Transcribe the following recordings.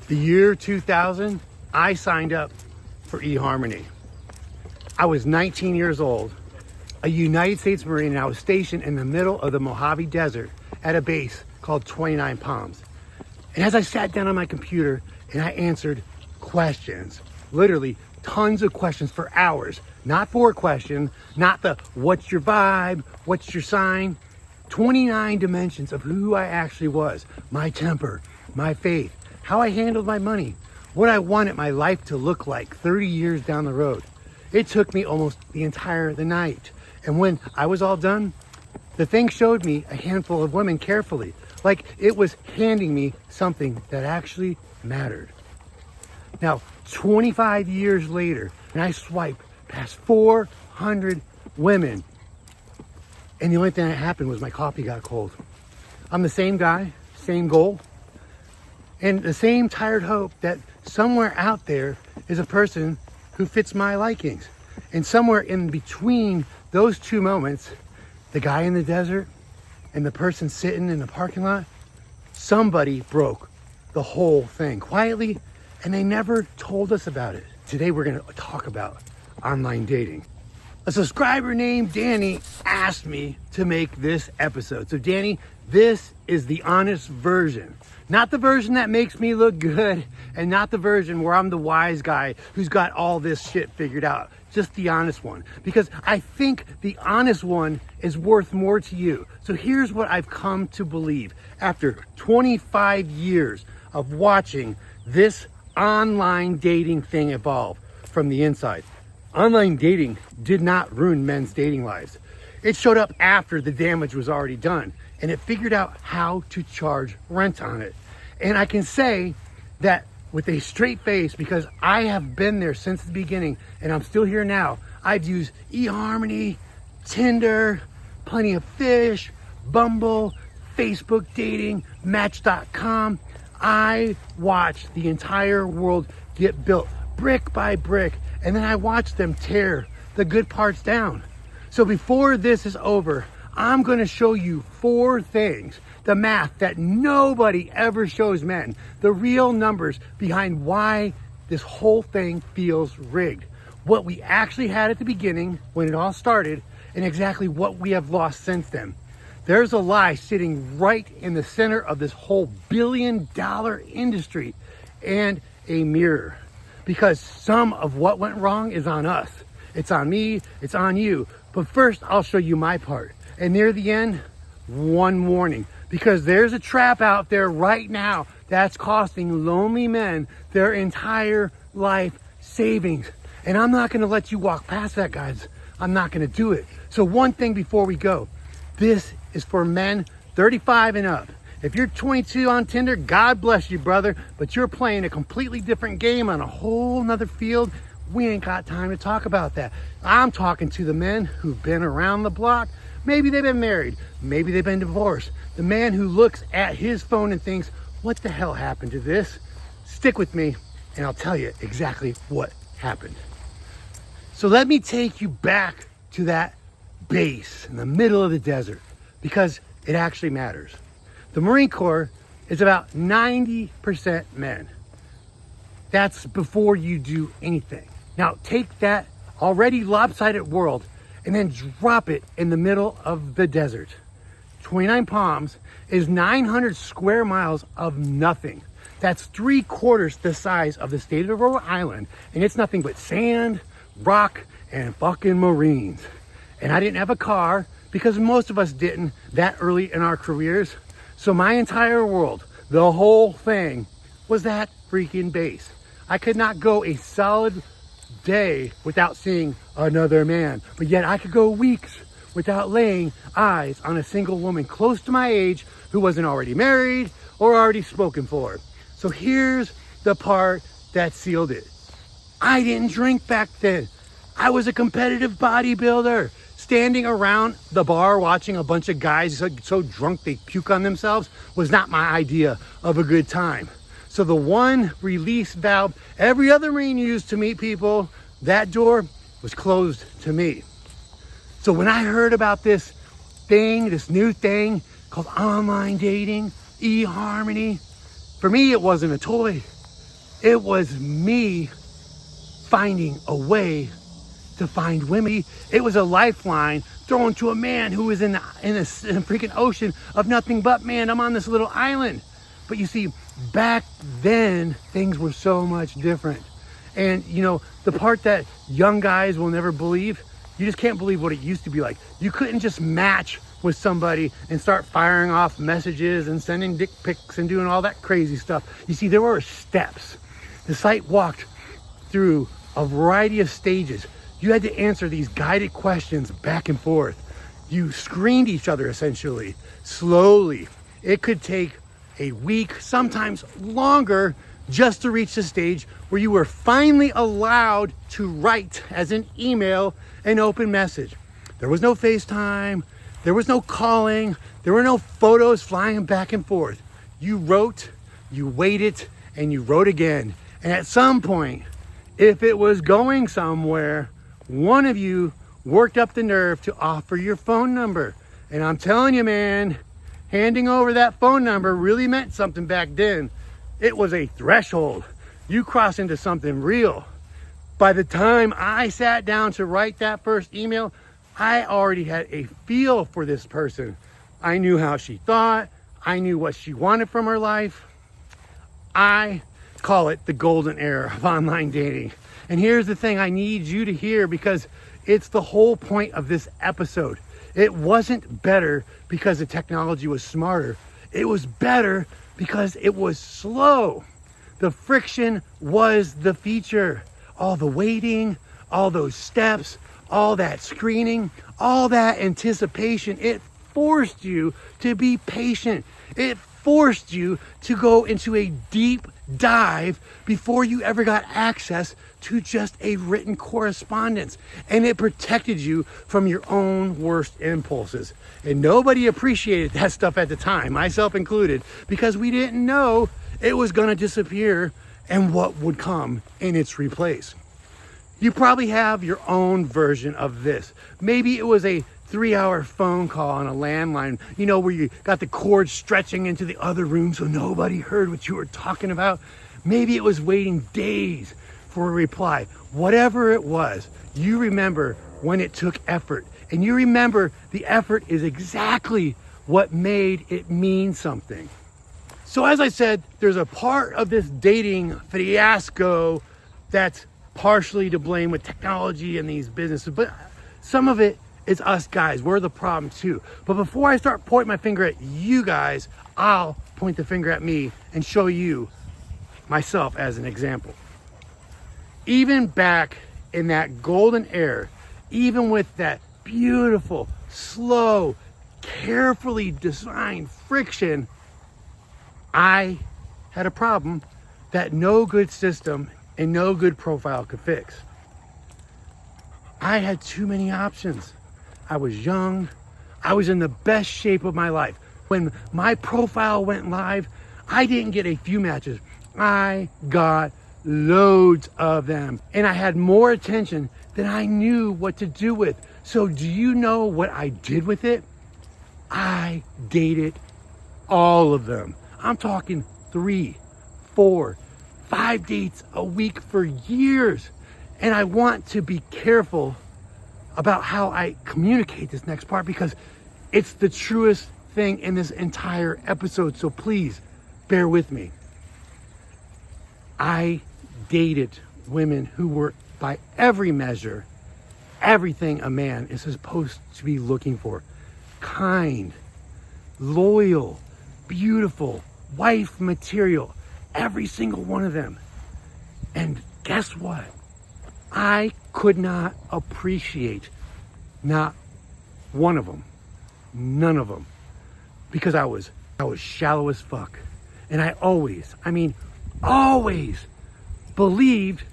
The year 2000, I signed up for eHarmony. I was 19 years old, a United States Marine, and I was stationed in the middle of the Mojave Desert at a base called 29 Palms. And as I sat down on my computer and I answered questions, literally tons of questions for hours, not 4 questions, not the what's your vibe, what's your sign, 29 dimensions of who I actually was, my temper, my faith, how I handled my money, what I wanted my life to look like 30 years down the road. It took me almost the night. And when I was all done, the thing showed me a handful of women carefully, like it was handing me something that actually mattered. Now, 25 years later, and I swiped past 400 women, and the only thing that happened was my coffee got cold. I'm the same guy, same goal, and the same tired hope that somewhere out there is a person who fits my likings. And somewhere in between those two moments, the guy in the desert and the person sitting in the parking lot, somebody broke the whole thing quietly, and they never told us about it. Today we're gonna talk about online dating. A subscriber named Danny asked me to make this episode. So Danny, this is the honest version. Not the version that makes me look good, and not the version where I'm the wise guy who's got all this shit figured out. Just the honest one. Because I think the honest one is worth more to you. So here's what I've come to believe after 25 years of watching this online dating thing evolve from the inside. Online dating did not ruin men's dating lives. It showed up after the damage was already done, and it figured out how to charge rent on it. And I can say that with a straight face, because I have been there since the beginning, and I'm still here now. I've used eHarmony, Tinder, Plenty of Fish, Bumble, Facebook dating, Match.com. I watched the entire world get built brick by brick, and then I watched them tear the good parts down. So before this is over, I'm going to show you 4 things, the math that nobody ever shows men, the real numbers behind why this whole thing feels rigged, what we actually had at the beginning when it all started, and exactly what we have lost since then. There's a lie sitting right in the center of this whole billion-dollar industry, and a mirror, because some of what went wrong is on us. It's on me, it's on you. But first, I'll show you my part. And near the end, one warning, because there's a trap out there right now that's costing lonely men their entire life savings. And I'm not gonna let you walk past that, guys. I'm not gonna do it. So one thing before we go, this is for men 35 and up. If you're 22 on Tinder, God bless you, brother, but you're playing a completely different game on a whole nother field. We ain't got time to talk about that. I'm talking to the men who've been around the block. Maybe they've been married, maybe they've been divorced. The man who looks at his phone and thinks, what the hell happened to this? Stick with me and I'll tell you exactly what happened. So let me take you back to that base in the middle of the desert, because it actually matters. The Marine Corps is about 90% men. That's before you do anything. Now take that already lopsided world and then drop it in the middle of the desert. 29 Palms is 900 square miles of nothing. That's 3/4 the size of the state of Rhode Island, and it's nothing but sand, rock, and fucking Marines. And I didn't have a car, because most of us didn't that early in our careers. So my entire world, the whole thing, was that freaking base. I could not go a solid day without seeing another man, but yet I could go weeks without laying eyes on a single woman close to my age who wasn't already married or already spoken for. So here's the part that sealed it. I didn't drink back then. I was a competitive bodybuilder. Standing around the bar watching a bunch of guys so drunk they puke on themselves was not my idea of a good time. So the one release valve every other Marine used to meet people, that door was closed to me. So when I heard about this thing, this new thing called online dating, eHarmony, for me it wasn't a toy. It was me finding a way to find women. It was a lifeline thrown to a man who was in a freaking ocean of nothing but, man, I'm on this little island. But you see, back then, things were so much different. And you know, the part that young guys will never believe, you just can't believe what it used to be like. You couldn't just match with somebody and start firing off messages and sending dick pics and doing all that crazy stuff. You see, there were steps. The site walked through a variety of stages. You had to answer these guided questions back and forth. You screened each other essentially, slowly. It could take a week, sometimes longer, just to reach the stage where you were finally allowed to write as an email an open message. There was no FaceTime, there was no calling, there were no photos flying back and forth. You wrote, you waited, and you wrote again. And at some point, if it was going somewhere, one of you worked up the nerve to offer your phone number. And I'm telling you, man, handing over that phone number really meant something back then. It was a threshold. You crossed into something real. By the time I sat down to write that first email, I already had a feel for this person. I knew how she thought. I knew what she wanted from her life. I call it the golden era of online dating. And here's the thing I need you to hear, because it's the whole point of this episode. It wasn't better because the technology was smarter. It was better because it was slow. The friction was the feature. All the waiting, all those steps, all that screening, all that anticipation, it forced you to be patient. It forced you to go into a deep dive before you ever got access to just a written correspondence. And it protected you from your own worst impulses. And nobody appreciated that stuff at the time, myself included, because we didn't know it was going to disappear and what would come in its replace. You probably have your own version of this. Maybe it was a 3-hour phone call on a landline, you know, where you got the cord stretching into the other room so nobody heard what you were talking about. Maybe it was waiting days for a reply. Whatever it was, you remember when it took effort. And you remember the effort is exactly what made it mean something. So as I said, there's a part of this dating fiasco that's partially to blame with technology and these businesses, but some of it is us guys. We're the problem too. But before I start pointing my finger at you guys, I'll point the finger at me and show you myself as an example. Even back in that golden era, even with that beautiful, slow, carefully designed friction, I had a problem that no good system and no good profile could fix. I had too many options. I was young. I was in the best shape of my life. When my profile went live, I didn't get a few matches. I got loads of them. And I had more attention than I knew what to do with. So do you know what I did with it? I dated all of them. I'm talking 3, 4, 5 dates a week for years. And I want to be careful about how I communicate this next part, because it's the truest thing in this entire episode. So please bear with me. I dated women who were, by every measure, everything a man is supposed to be looking for. Kind, loyal, beautiful, wife material, every single one of them. And guess what? I could not appreciate not one of them, none of them, because I was shallow as fuck. And I always believed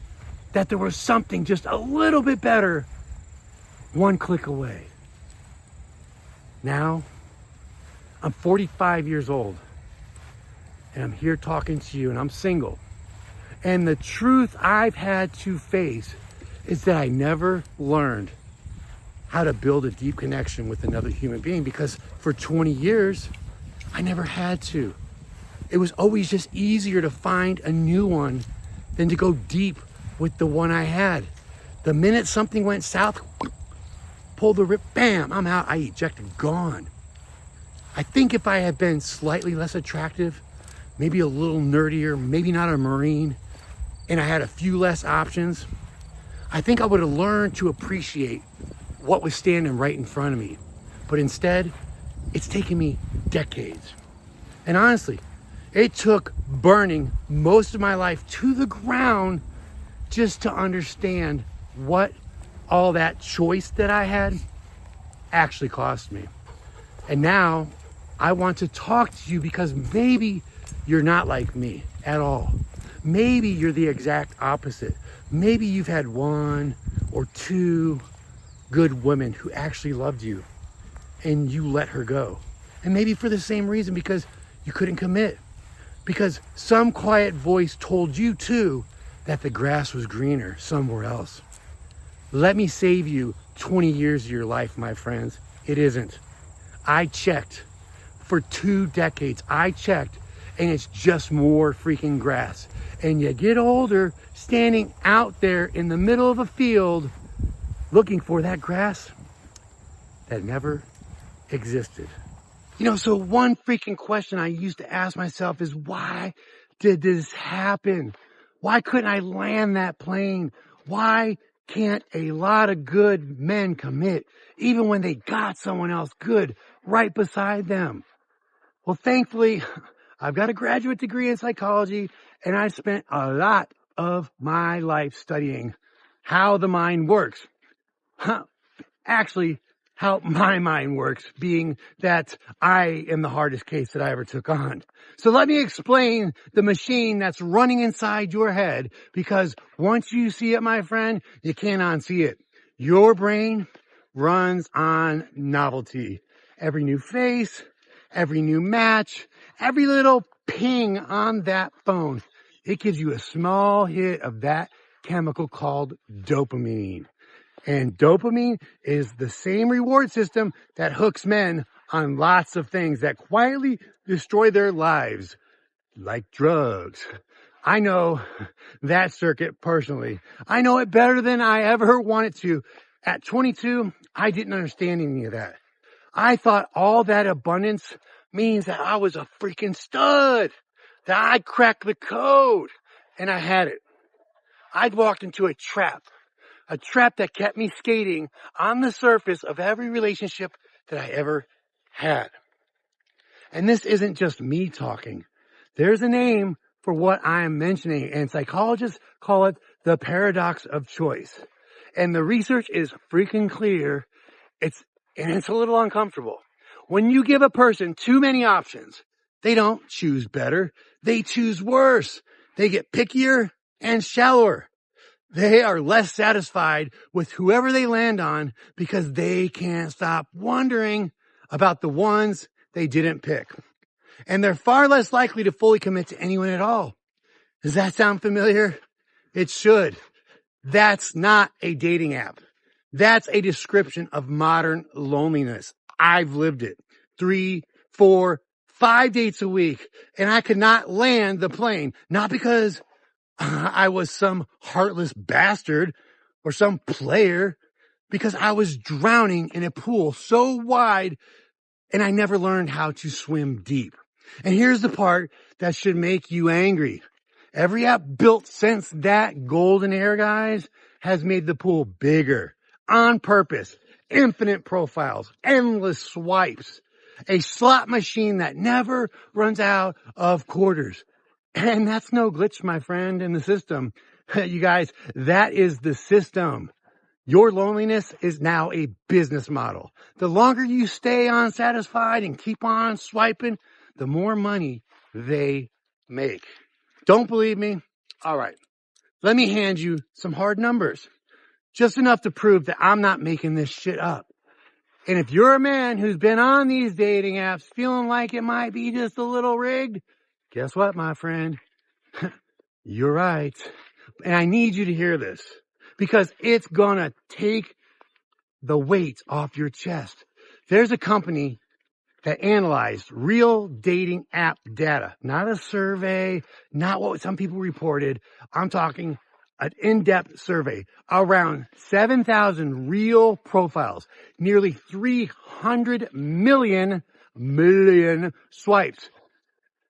that there was something just a little bit better one click away. Now, I'm 45 years old, and I'm here talking to you, and I'm single. And the truth I've had to face is that I never learned how to build a deep connection with another human being, because for 20 years, I never had to. It was always just easier to find a new one than to go deep with the one I had. The minute something went south, pull the rip, bam, I'm out, I ejected, gone. I think if I had been slightly less attractive, maybe a little nerdier, maybe not a Marine, and I had a few less options, I think I would have learned to appreciate what was standing right in front of me. But instead, it's taken me decades. And honestly, it took burning most of my life to the ground just to understand what all that choice that I had actually cost me. And now I want to talk to you because maybe you're not like me at all. Maybe you're the exact opposite. Maybe you've had one or two good women who actually loved you and you let her go. And maybe for the same reason, because you couldn't commit. Because some quiet voice told you too that the grass was greener somewhere else. Let me save you 20 years of your life, my friends. It isn't. I checked for 2 decades. I checked, and it's just more freaking grass. And you get older standing out there in the middle of a field looking for that grass that never existed. You know, so one freaking question I used to ask myself is, why did this happen? Why couldn't I land that plane? Why can't a lot of good men commit even when they got someone else good right beside them? Well, thankfully, I've got a graduate degree in psychology, and I spent a lot of my life studying how the mind works. Actually, how my mind works, being that I am the hardest case that I ever took on. So let me explain the machine that's running inside your head, because once you see it, my friend, you can't unsee it. Your brain runs on novelty. Every new face, every new match, every little ping on that phone, it gives you a small hit of that chemical called dopamine. And dopamine is the same reward system that hooks men on lots of things that quietly destroy their lives, like drugs. I know that circuit personally. I know it better than I ever wanted to. At 22, I didn't understand any of that. I thought all that abundance means that I was a freaking stud, that I'd cracked the code, and I had it. I'd walked into a trap that kept me skating on the surface of every relationship that I ever had. And this isn't just me talking. There's a name for what I am mentioning, and psychologists call it the paradox of choice. And the research is freaking clear. It's a little uncomfortable. When you give a person too many options, they don't choose better. They choose worse. They get pickier and shallower. They are less satisfied with whoever they land on because they can't stop wondering about the ones they didn't pick. And they're far less likely to fully commit to anyone at all. Does that sound familiar? It should. That's not a dating app. That's a description of modern loneliness. I've lived it. 3, 4, 5 dates a week, and I could not land the plane. Not because I was some heartless bastard or some player, because I was drowning in a pool so wide and I never learned how to swim deep. And here's the part that should make you angry. Every app built since that golden era, guys, has made the pool bigger on purpose. Infinite profiles, endless swipes, a slot machine that never runs out of quarters. And that's no glitch, my friend, in the system. You guys, that is the system. Your loneliness is now a business model. The longer you stay unsatisfied and keep on swiping, the more money they make. Don't believe me? All right. Let me hand you some hard numbers. Just enough to prove that I'm not making this shit up. And if you're a man who's been on these dating apps feeling like it might be just a little rigged, guess what, my friend? You're right. And I need you to hear this, because it's gonna take the weight off your chest. There's a company that analyzed real dating app data, not a survey, not what some people reported. I'm talking an in-depth survey, around 7,000 real profiles, nearly 300 million swipes.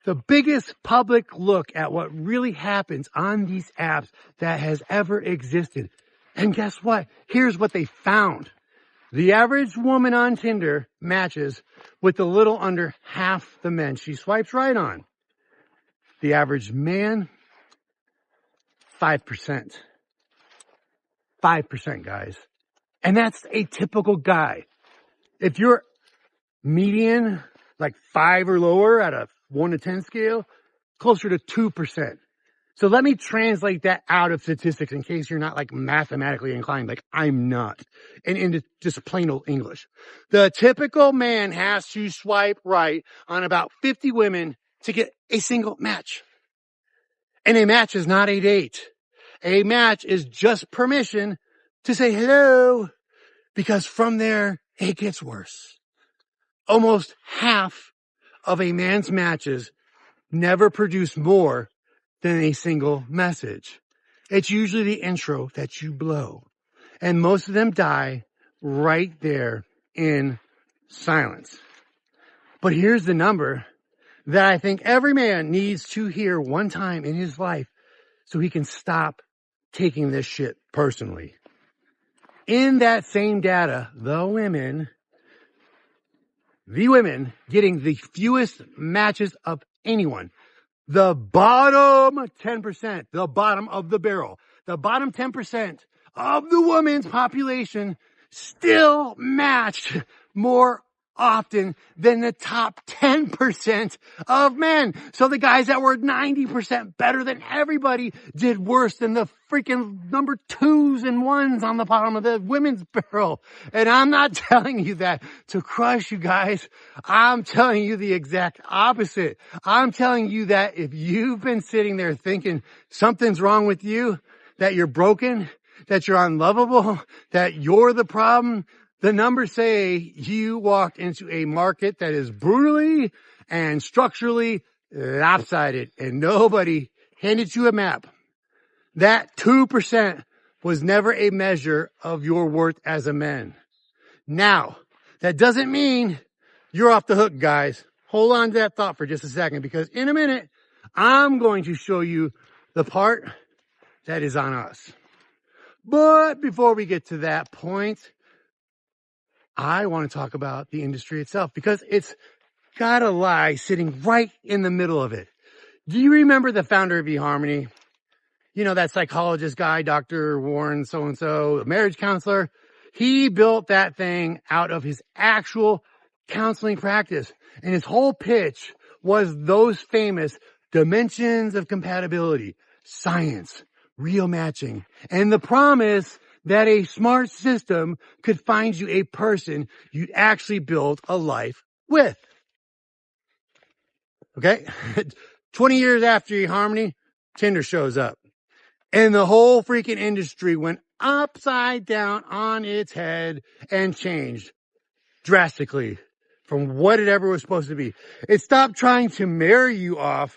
The biggest public look at what really happens on these apps that has ever existed. And guess what? Here's what they found. The average woman on Tinder matches with a little under half the men she swipes right on. The average man, 5%. 5%, guys. And that's a typical guy. If you're median, like 5 or lower at a 1 to 10 scale, closer to 2%. So let me translate that out of statistics in case you're not like mathematically inclined, like I'm not, and into just plain old English. The typical man has to swipe right on about 50 women to get a single match. And a match is not a date. A match is just permission to say hello, because from there, it gets worse. Almost half of a man's matches never produce more than a single message. It's usually the intro that you blow. And most of them die right there in silence. But here's the number that I think every man needs to hear one time in his life so he can stop taking this shit personally. In that same data, the women getting the fewest matches of anyone. The bottom 10%, the bottom of the barrel, the bottom 10% of the women's population still matched more often than the top 10% of men. So the guys that were 90% better than everybody did worse than the freaking number 2s and 1s on the bottom of the women's barrel. And I'm not telling you that to crush you guys. I'm telling you the exact opposite. I'm telling you that if you've been sitting there thinking something's wrong with you, that you're broken, that you're unlovable, that you're the problem, the numbers say you walked into a market that is brutally and structurally lopsided, and nobody handed you a map. That 2% was never a measure of your worth as a man. Now, that doesn't mean you're off the hook, guys. Hold on to that thought for just a second, because in a minute, I'm going to show you the part that is on us. But before we get to that point, I want to talk about the industry itself, because it's got a lie sitting right in the middle of it. Do you remember the founder of eHarmony? You know, that psychologist guy, Dr. Warren so-and-so, a marriage counselor. He built that thing out of his actual counseling practice. And his whole pitch was those famous dimensions of compatibility, science, real matching, and the promise that a smart system could find you a person you'd actually build a life with. Okay? 20 years after eHarmony, Tinder shows up. And the whole freaking industry went upside down on its head and changed drastically from what it ever was supposed to be. It stopped trying to marry you off,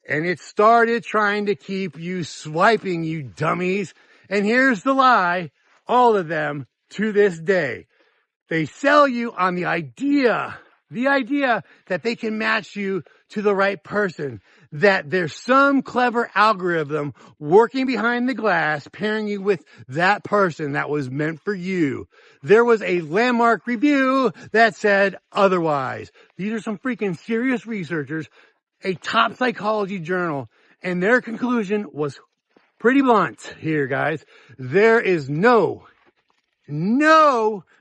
and it started trying to keep you swiping, you dummies. And here's the lie, all of them to this day. They sell you on the idea that they can match you to the right person, that there's some clever algorithm working behind the glass, pairing you with that person that was meant for you. There was a landmark review that said otherwise. These are some freaking serious researchers, a top psychology journal, and their conclusion was pretty blunt here, guys. There is no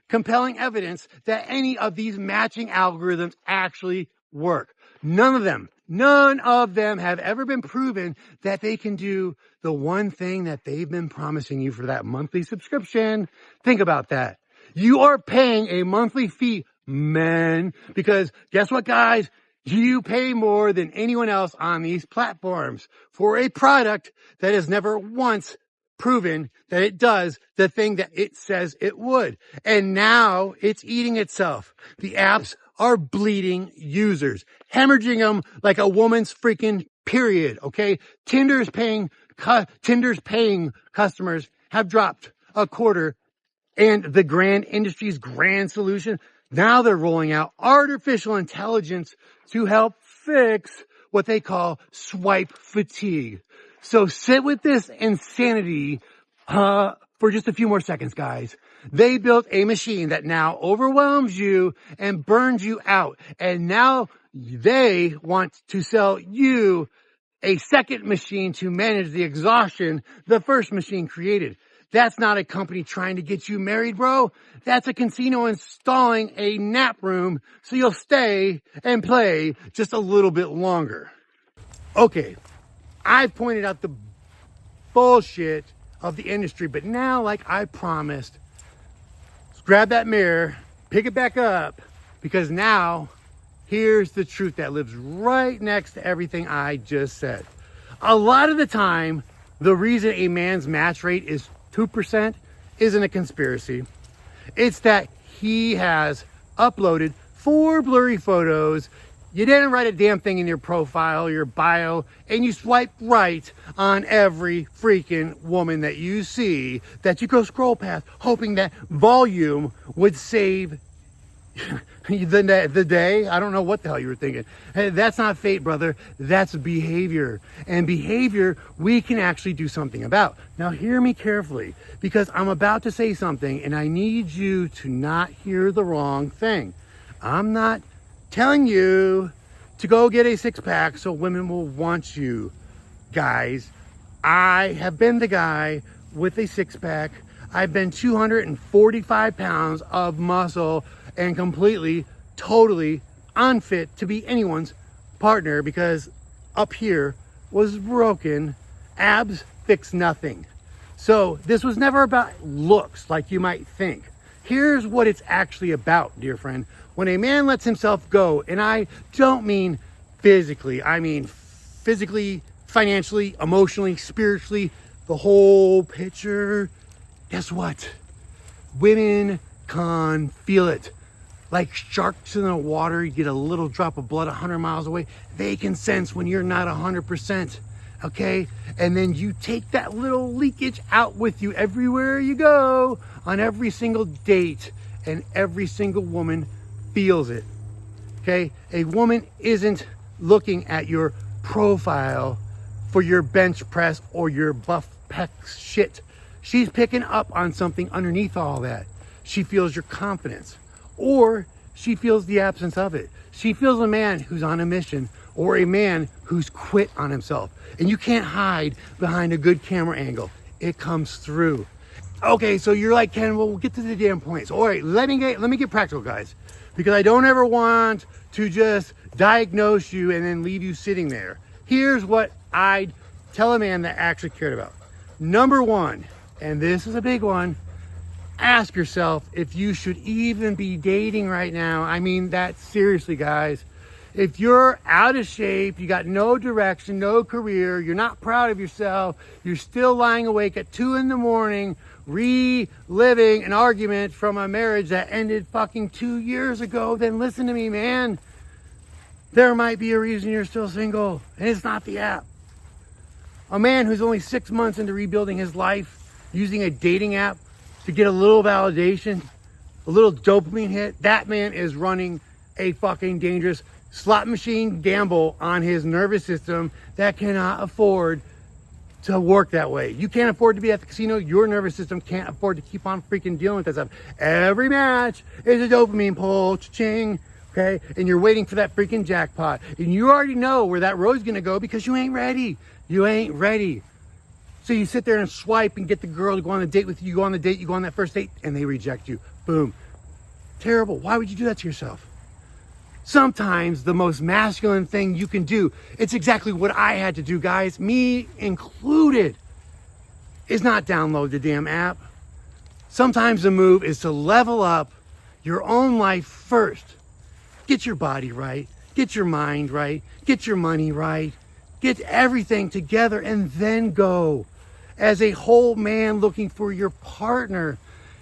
compelling evidence that any of these matching algorithms actually work. None of them have ever been proven that they can do the one thing that they've been promising you for that monthly subscription. Think about that. You are paying a monthly fee, men, because guess what, guys? You pay more than anyone else on these platforms for a product that has never once proven that it does the thing that it says it would. And now it's eating itself. The apps are bleeding users, hemorrhaging them like a woman's freaking period, okay? Tinder's paying customers have dropped a quarter, and the grand industry's grand solution, now they're rolling out artificial intelligence to help fix what they call swipe fatigue. So sit with this insanity for just a few more seconds, guys. They built a machine that now overwhelms you and burns you out. And now they want to sell you a second machine to manage the exhaustion the first machine created. That's not a company trying to get you married, bro. That's a casino installing a nap room so you'll stay and play just a little bit longer. Okay, I've pointed out the bullshit of the industry, but now, like I promised, grab that mirror, pick it back up, because now here's the truth that lives right next to everything I just said. A lot of the time, the reason a man's match rate is 2% isn't a conspiracy. It's that he has uploaded 4 blurry photos. You didn't write a damn thing in your profile, your bio, and you swipe right on every freaking woman that you see that you go scroll past, hoping that volume would save the day. I don't know what the hell you were thinking. Hey, that's not fate, brother. That's behavior. And behavior we can actually do something about. Now hear me carefully, because I'm about to say something and I need you to not hear the wrong thing. I'm not telling you to go get a 6-pack so women will want you. Guys, I have been the guy with a 6-pack. I've been 245 pounds of muscle and completely, totally unfit to be anyone's partner because up here was broken. Abs fix nothing. So this was never about looks like you might think. Here's what it's actually about, dear friend. When a man lets himself go, and I don't mean physically, I mean physically, financially, emotionally, spiritually, the whole picture, guess what? Women can feel it. Like sharks in the water, you get a little drop of blood 100 miles away. They can sense when you're not 100%, okay? And then you take that little leakage out with you everywhere you go, on every single date, and every single woman feels it, okay? A woman isn't looking at your profile for your bench press or your buff pecs shit. She's picking up on something underneath all that. She feels your confidence. Or she feels the absence of it. She feels a man who's on a mission or a man who's quit on himself. And you can't hide behind a good camera angle. It comes through. Okay, so you're like, Ken, well, we'll get to the damn points. All right, let me get practical, guys, because I don't ever want to just diagnose you and then leave you sitting there. Here's what I'd tell a man that actually cared about. Number 1, and this is a big one, ask yourself if you should even be dating right now. I mean that seriously, guys. If you're out of shape, you got no direction, no career, you're not proud of yourself, you're still lying awake at 2 a.m, reliving an argument from a marriage that ended fucking 2 years ago, then listen to me, man. There might be a reason you're still single, and it's not the app. A man who's only 6 months into rebuilding his life using a dating app to get a little validation, a little dopamine hit, that man is running a fucking dangerous slot machine gamble on his nervous system that cannot afford to work that way. You can't afford to be at the casino. Your nervous system can't afford to keep on freaking dealing with that stuff. Every match is a dopamine pull, cha-ching, okay? And you're waiting for that freaking jackpot. And you already know where that road's gonna go because you ain't ready. You ain't ready. So you sit there and swipe and get the girl to go on a date with you. You go on the date, you go on that first date, and they reject you. Boom. Terrible. Why would you do that to yourself? Sometimes the most masculine thing you can do, it's exactly what I had to do, guys, me included, is not download the damn app. Sometimes the move is to level up your own life first. Get your body right. Get your mind right. Get your money right. Get everything together and then go as a whole man looking for your partner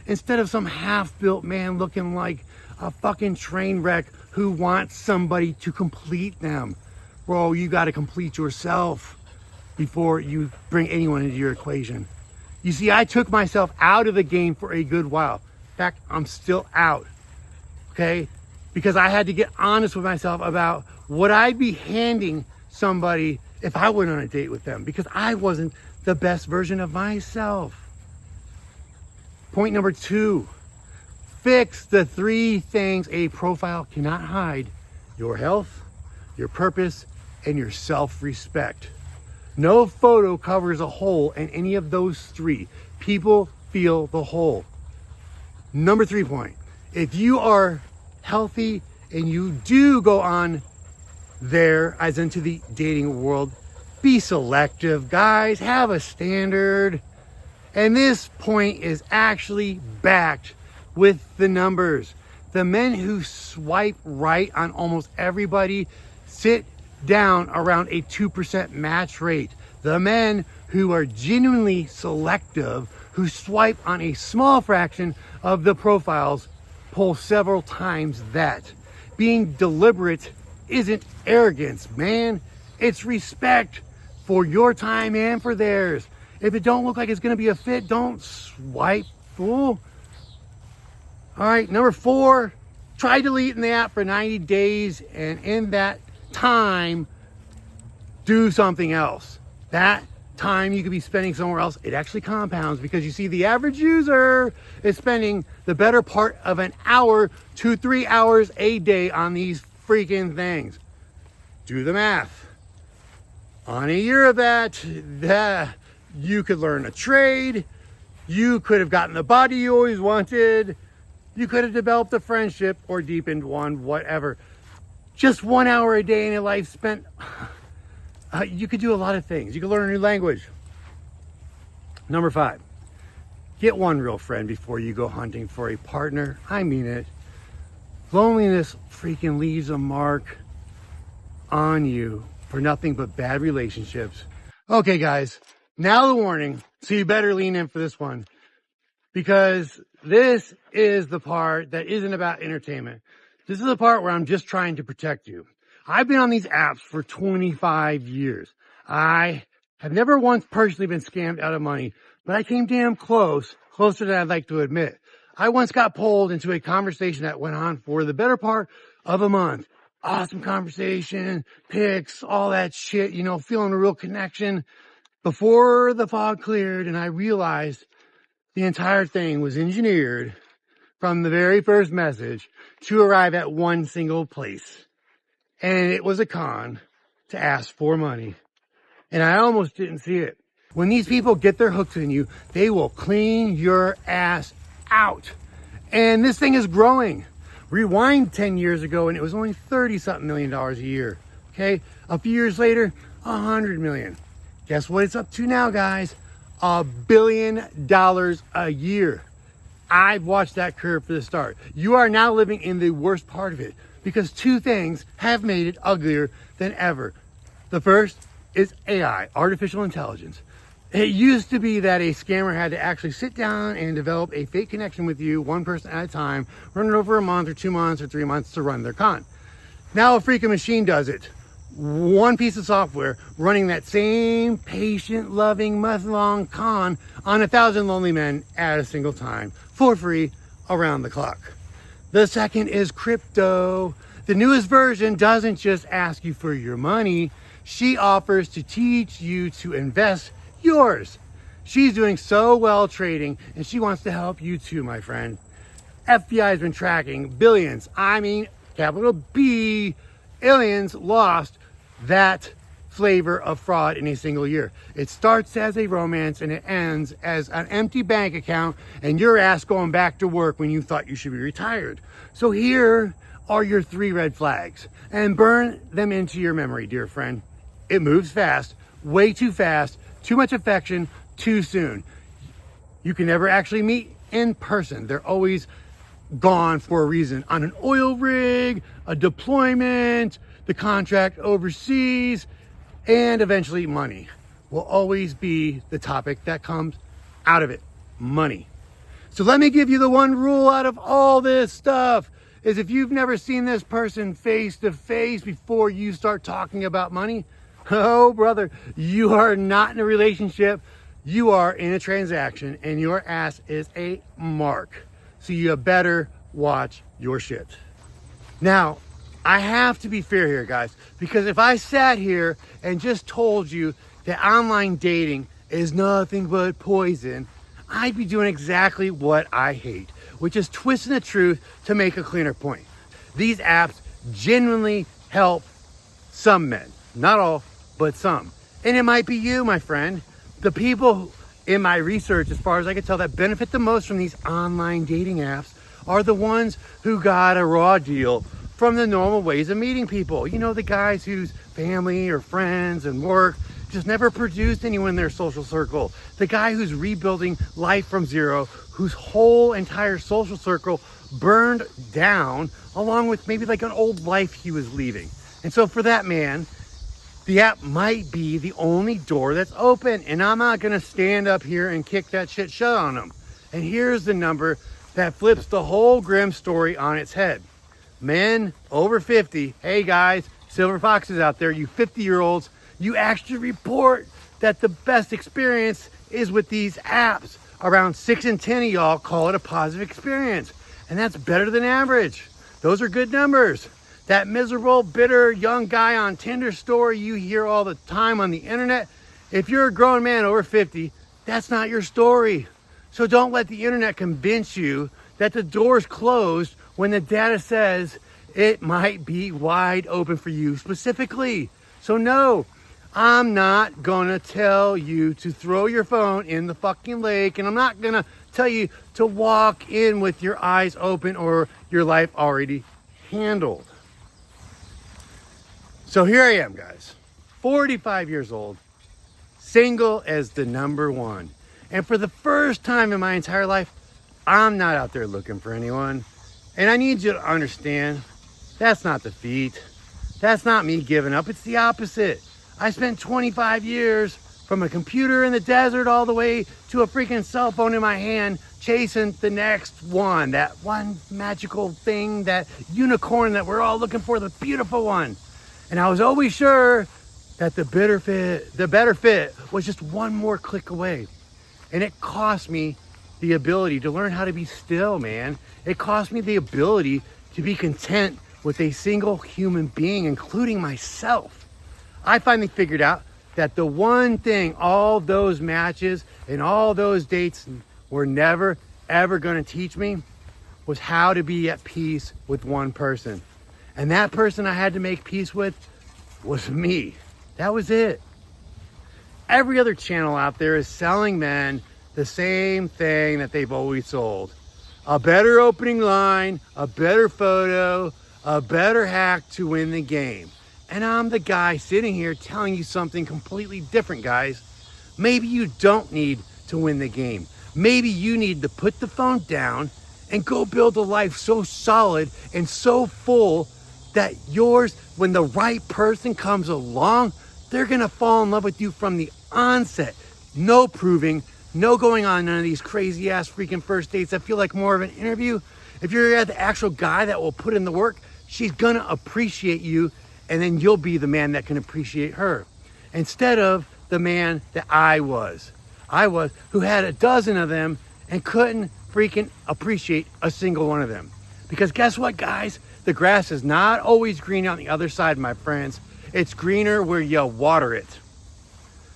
instead of some half-built man looking like a fucking train wreck who want somebody to complete them. Bro, you got to complete yourself before you bring anyone into your equation. You see, I took myself out of the game for a good while. In fact, I'm still out, okay? Because I had to get honest with myself about what I'd be handing somebody if I went on a date with them, because I wasn't the best version of myself. Point number 2, fix the 3 things a profile cannot hide: your health, your purpose, and your self-respect. No photo covers a hole in any of those 3. People feel the hole. Number 3 point, if you are healthy and you do go on there, as into the dating world, be selective, guys. Have a standard. And this point is actually backed with the numbers. The men who swipe right on almost everybody sit down around a 2% match rate. The men who are genuinely selective, who swipe on a small fraction of the profiles, pull several times that. Being deliberate isn't arrogance, man. It's respect for your time and for theirs. If it don't look like it's gonna be a fit, don't swipe, fool. All right, number 4, try deleting the app for 90 days, and in that time, do something else. That time you could be spending somewhere else, it actually compounds, because you see, the average user is spending the better part of an hour to 3 hours a day on these freaking things. Do the math. On a year of that, you could learn a trade, you could have gotten the body you always wanted, you could have developed a friendship or deepened one, whatever. Just 1 hour a day in your life spent, you could do a lot of things. You could learn a new language. Number 5, get one real friend before you go hunting for a partner. I mean it. Loneliness freaking leaves a mark on you for nothing but bad relationships. Okay, guys, now the warning. So you better lean in for this one, because this is the part that isn't about entertainment. This is the part where I'm just trying to protect you. I've been on these apps for 25 years. I have never once personally been scammed out of money, but I came damn closer than I'd like to admit. I once got pulled into a conversation that went on for the better part of a month. Awesome conversation, pics, all that shit, you know, feeling a real connection. Before the fog cleared and I realized the entire thing was engineered from the very first message to arrive at one single place. And it was a con to ask for money. And I almost didn't see it. When these people get their hooks in you, they will clean your ass out. And this thing is growing. Rewind 10 years ago and it was only $30-something million a year. Okay, a few years later, $100 million. Guess what it's up to now, guys? $1 billion a year. I've watched that curve for the start. You are now living in the worst part of it, because 2 things have made it uglier than ever. The first is AI, artificial intelligence. It used to be that a scammer had to actually sit down and develop a fake connection with you, one person at a time, run it over a month or 2 months or 3 months to run their con. Now a freaking machine does it. One piece of software running that same patient, loving, month-long con on 1,000 lonely men at a single time for free around the clock. The second is crypto. The newest version doesn't just ask you for your money. She offers to teach you to invest yours. She's doing so well trading, and she wants to help you too, my friend. FBI has been tracking billions, I mean capital B, aliens lost that flavor of fraud in a single year. It starts as a romance and it ends as an empty bank account and your ass going back to work when you thought you should be retired. So here are your 3 red flags, and burn them into your memory, dear friend. It moves fast, way too fast, too much affection, too soon. You can never actually meet in person. They're always gone for a reason. On an oil rig, a deployment, the contract overseas, and eventually money will always be the topic that comes out of it. Money. So let me give you the one rule out of all this stuff. is if you've never seen this person face to face before you start talking about money, oh brother, you are not in a relationship. You are in a transaction and your ass is a mark. So you better watch your shit. Now, I have to be fair here, guys, because if I sat here and just told you that online dating is nothing but poison, I'd be doing exactly what I hate, which is twisting the truth to make a cleaner point. These apps genuinely help some men, not all, but some. And it might be you, my friend. The people in my research, as far as I can tell, that benefit the most from these online dating apps are the ones who got a raw deal from the normal ways of meeting people. You know, the guys whose family or friends and work just never produced anyone in their social circle. The guy who's rebuilding life from zero, whose whole entire social circle burned down, along with maybe like an old life he was leaving. And so for that man, the app might be the only door that's open. And I'm not gonna stand up here and kick that shit shut on him. And here's the number that flips the whole grim story on its head. Men over 50, hey guys, silver foxes out there, you 50-year-olds, you actually report that the best experience is with these apps. Around 6 in 10 of y'all call it a positive experience. And that's better than average. Those are good numbers. That miserable, bitter young guy on Tinder story you hear all the time on the internet, if you're a grown man over 50, that's not your story. So don't let the internet convince you that the door's closed when the data says it might be wide open for you specifically. So no, I'm not gonna tell you to throw your phone in the fucking lake, and I'm not gonna tell you to walk in with your eyes open or your life already handled. So here I am, guys, 45 years old, single as the number one. And for the first time in my entire life, I'm not out there looking for anyone. And I need you to understand, that's not defeat. That's not me giving up. It's the opposite. I spent 25 years from a computer in the desert all the way to a freaking cell phone in my hand, chasing the next one, that one magical thing, that unicorn that we're all looking for, the beautiful one. And I was always sure that the better fit was just one more click away. And it cost me the ability to learn how to be still, man. It cost me the ability to be content with a single human being, including myself. I finally figured out that the one thing all those matches and all those dates were never, ever gonna teach me was how to be at peace with one person. And that person I had to make peace with was me. That was it. Every other channel out there is selling men the same thing that they've always sold. A better opening line, a better photo, a better hack to win the game. And I'm the guy sitting here telling you something completely different, guys. Maybe you don't need to win the game. Maybe you need to put the phone down and go build a life so solid and so full that yours, when the right person comes along, they're gonna fall in love with you from the onset. No proving, no going on none of these crazy ass freaking first dates that feel like more of an interview. If you're the actual guy that will put in the work, she's gonna appreciate you, and then you'll be the man that can appreciate her. Instead of the man that I was, who had a dozen of them and couldn't freaking appreciate a single one of them. Because guess what, guys? The grass is not always green on the other side, my friends. It's greener where you water it.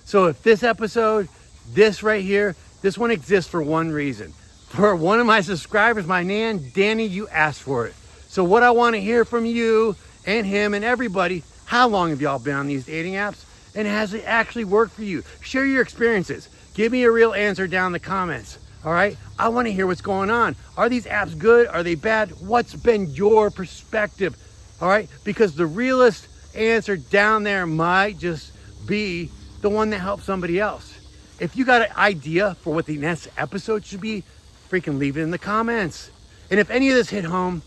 So if this episode, this right here, this one exists for one reason. For one of my subscribers, my man, Danny, you asked for it. So what I want to hear from you and him and everybody, how long have y'all been on these dating apps? And has it actually worked for you? Share your experiences. Give me a real answer down in the comments. All right, I want to hear what's going on. Are these apps good? Are they bad? What's been your perspective? All right, because the realest answer down there might just be the one that helps somebody else. If you got an idea for what the next episode should be, freaking leave it in the comments. And if any of this hit home,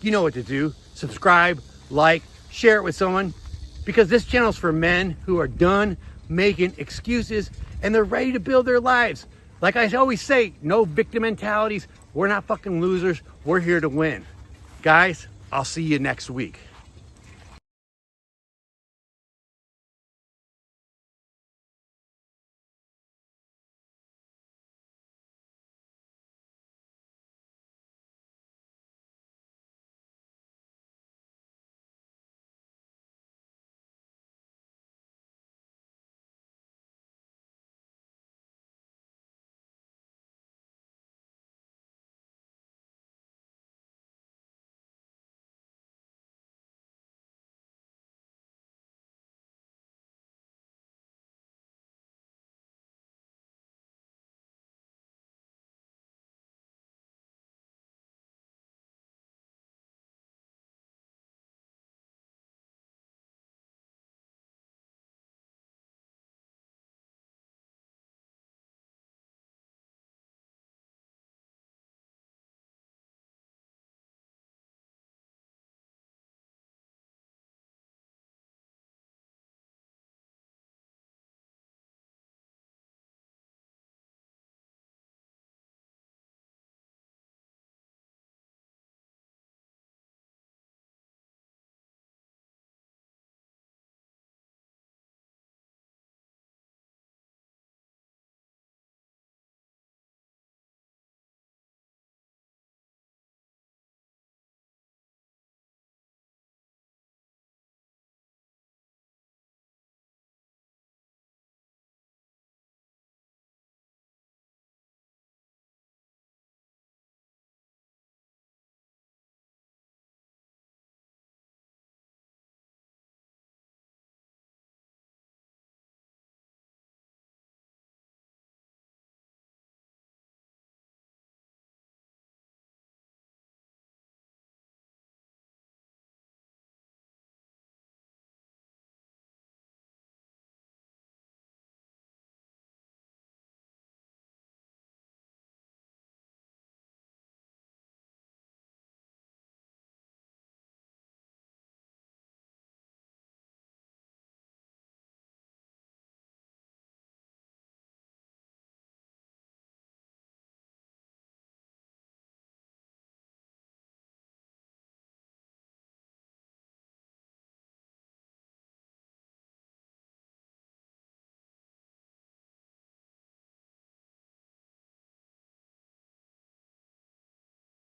you know what to do. Subscribe, like, share it with someone, because this channel is for men who are done making excuses and they're ready to build their lives. Like I always say, no victim mentalities. We're not fucking losers. We're here to win. Guys, I'll see you next week.